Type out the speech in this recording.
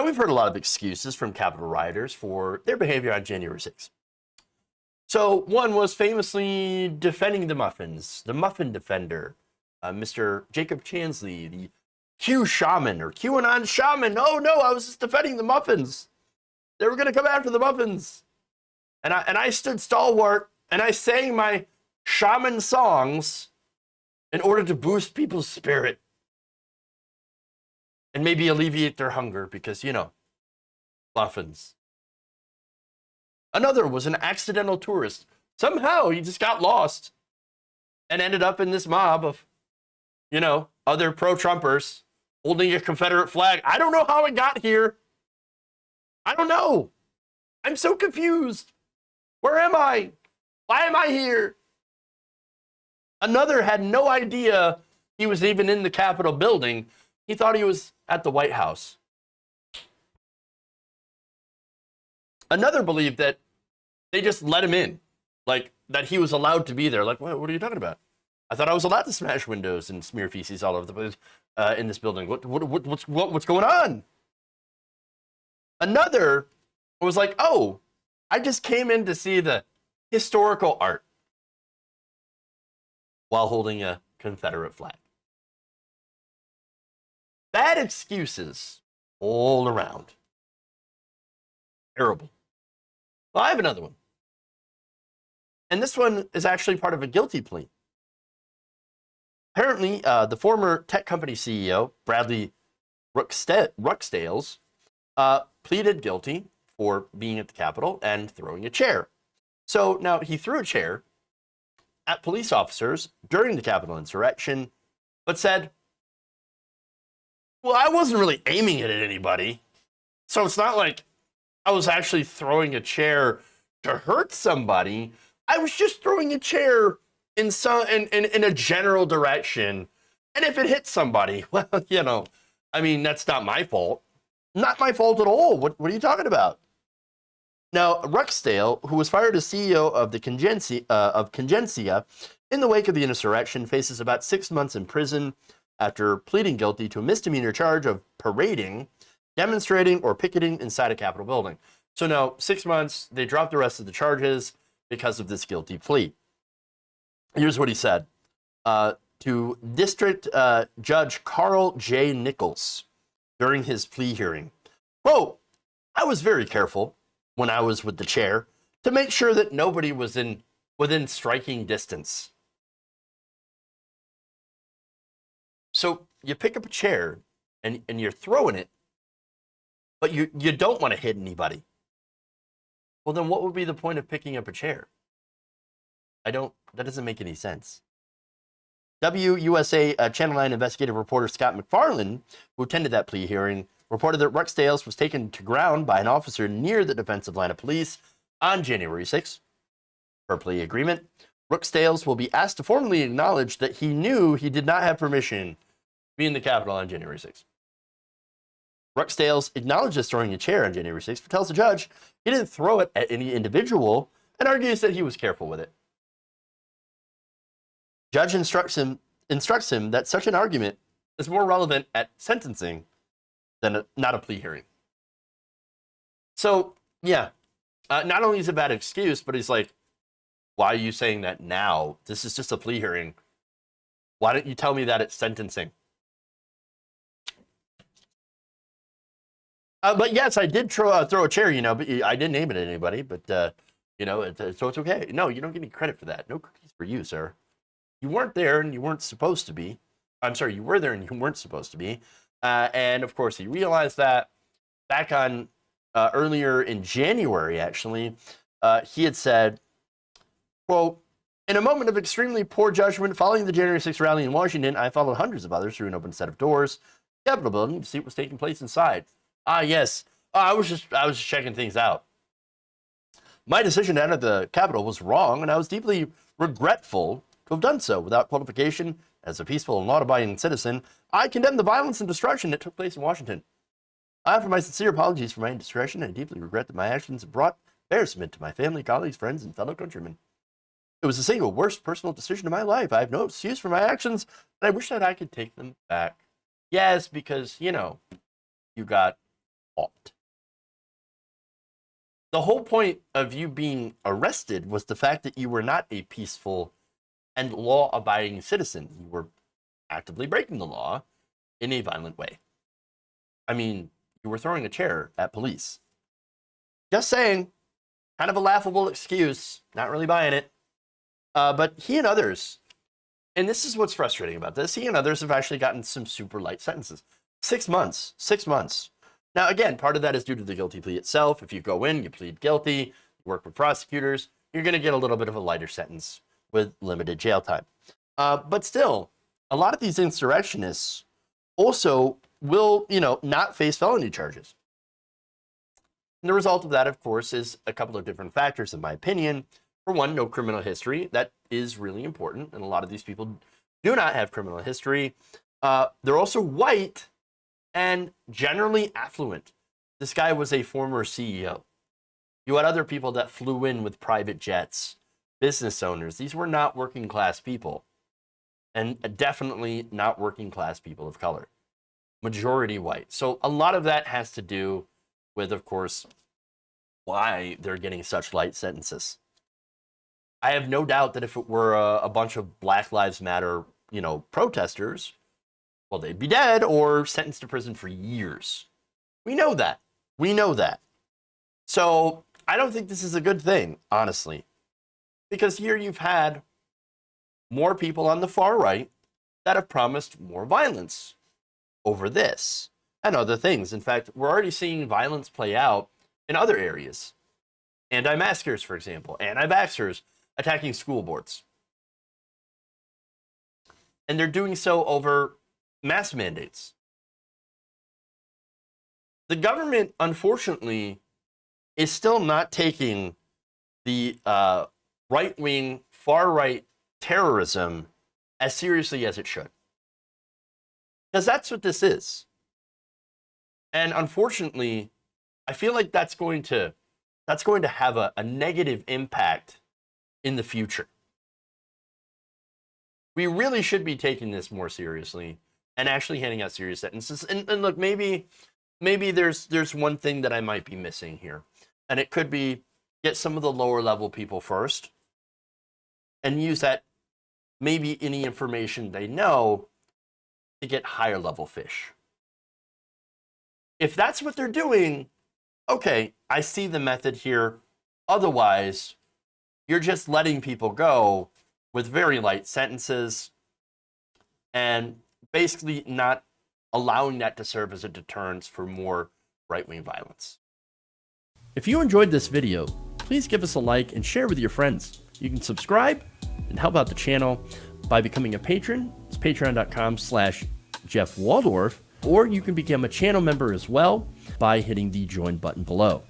we've heard a lot of excuses from Capitol rioters for their behavior on January 6th. So one was famously defending the muffins, the muffin defender, Mr. Jacob Chansley, the Q shaman or QAnon shaman. Oh no, I was just defending the muffins. They were going to come after the muffins. And I stood stalwart and I sang my shaman songs in order to boost people's spirit and maybe alleviate their hunger because, you know, muffins. Another was an accidental tourist. Somehow he just got lost and ended up in this mob of, you know, other pro-Trumpers holding a Confederate flag. I don't know how it got here. I don't know. I'm so confused. Where am I? Why am I here? Another had no idea he was even in the Capitol building. He thought he was at the White House. Another believed that they just let him in, like that he was allowed to be there. Like, what are you talking about? I thought I was allowed to smash windows and smear feces all over the place in this building. What's going on? Another was like, oh, I just came in to see the historical art while holding a Confederate flag. Bad excuses all around. Terrible. Well, I have another one. And this one is actually part of a guilty plea. Apparently, the former tech company CEO, Bradley Rukstales, pleaded guilty for being at the Capitol and throwing a chair. So now he threw a chair at police officers during the Capitol insurrection, but said, well, I wasn't really aiming it at anybody. So it's not like I was actually throwing a chair to hurt somebody. I was just throwing a chair in a general direction. And if it hits somebody, well, you know, I mean, that's not my fault. Not my fault at all. What are you talking about? Now, Rukstales, who was fired as CEO of the Congencia in the wake of the insurrection, faces about 6 months in prison after pleading guilty to a misdemeanor charge of parading, demonstrating, or picketing inside a Capitol building. So now, 6 months, they dropped the rest of the charges because of this guilty plea. Here's what he said to District Judge Carl J. Nichols during his plea hearing. Quote, I was very careful when I was with the chair to make sure that nobody was within striking distance. So you pick up a chair and you're throwing it, but you don't want to hit anybody. Well, then what would be the point of picking up a chair? That doesn't make any sense. WUSA Channel 9 investigative reporter Scott McFarland, who attended that plea hearing, reported that Rukstales was taken to ground by an officer near the defensive line of police on January 6th. Per plea agreement, Rukstales will be asked to formally acknowledge that he knew he did not have permission to be in the Capitol on January 6th. Rukstales acknowledges throwing a chair on January 6th, but tells the judge he didn't throw it at any individual and argues that he was careful with it. Judge instructs him that such an argument is more relevant at sentencing than not a plea hearing. So, yeah, not only is it a bad excuse, but he's like, why are you saying that now? This is just a plea hearing. Why don't you tell me that at sentencing? But yes, I did throw a chair, you know, but I didn't aim it at anybody, but, you know, so it's okay. No, you don't get any credit for that. No cookies for you, sir. You weren't there and you weren't supposed to be. I'm sorry, you were there and you weren't supposed to be. And of course, he realized that back on earlier in January, actually, he had said, quote, in a moment of extremely poor judgment following the January 6th rally in Washington, I followed hundreds of others through an open set of doors, Capitol building, to see what was taking place inside. Ah, yes. I was just checking things out. My decision to enter the Capitol was wrong, and I was deeply regretful to have done so without qualification. As a peaceful and law-abiding citizen, I condemn the violence and destruction that took place in Washington. I offer my sincere apologies for my indiscretion and deeply regret that my actions have brought embarrassment to my family, colleagues, friends, and fellow countrymen. It was the single worst personal decision of my life. I have no excuse for my actions, and I wish that I could take them back. Yes, because, you know, you got caught. The whole point of you being arrested was the fact that you were not a peaceful and law-abiding citizen. You were actively breaking the law in a violent way. I mean, you were throwing a chair at police. Just saying, kind of a laughable excuse, not really buying it. But he and others, and this is what's frustrating about this, he and others have actually gotten some super light sentences. 6 months, 6 months. Now, again, part of that is due to the guilty plea itself. If you go in, you plead guilty, you work with prosecutors, you're going to get a little bit of a lighter sentence with limited jail time. But still, a lot of these insurrectionists also will, not face felony charges. And the result of that, of course, is a couple of different factors, in my opinion. For one, no criminal history. That is really important, and a lot of these people do not have criminal history. They're also white and generally affluent. This guy was a former CEO. You had other people that flew in with private jets, business owners. These were not working class people, and definitely not working class people of color. Majority white. So a lot of that has to do with, of course, why they're getting such light sentences. I have no doubt that if it were a bunch of Black Lives Matter, protesters, well, they'd be dead or sentenced to prison for years. We know that. We know that. So I don't think this is a good thing, honestly, because here you've had more people on the far right that have promised more violence over this and other things. In fact, we're already seeing violence play out in other areas. Anti-maskers, for example, anti-vaxxers attacking school boards. And they're doing so over mask mandates. The government, unfortunately, is still not taking the right-wing, far-right terrorism as seriously as it should. Because that's what this is. And unfortunately, I feel like that's going to have a negative impact in the future. We really should be taking this more seriously and actually handing out serious sentences. And look, maybe there's one thing that I might be missing here. And it could be get some of the lower level people first and use that, maybe any information they know, to get higher level fish. If that's what they're doing, okay, I see the method here. Otherwise, you're just letting people go with very light sentences and basically not allowing that to serve as a deterrent for more right-wing violence. If you enjoyed this video, please give us a like and share with your friends. You can subscribe and help out the channel by becoming a patron. It's patreon.com/Jeff Waldorf, or you can become a channel member as well by hitting the join button below.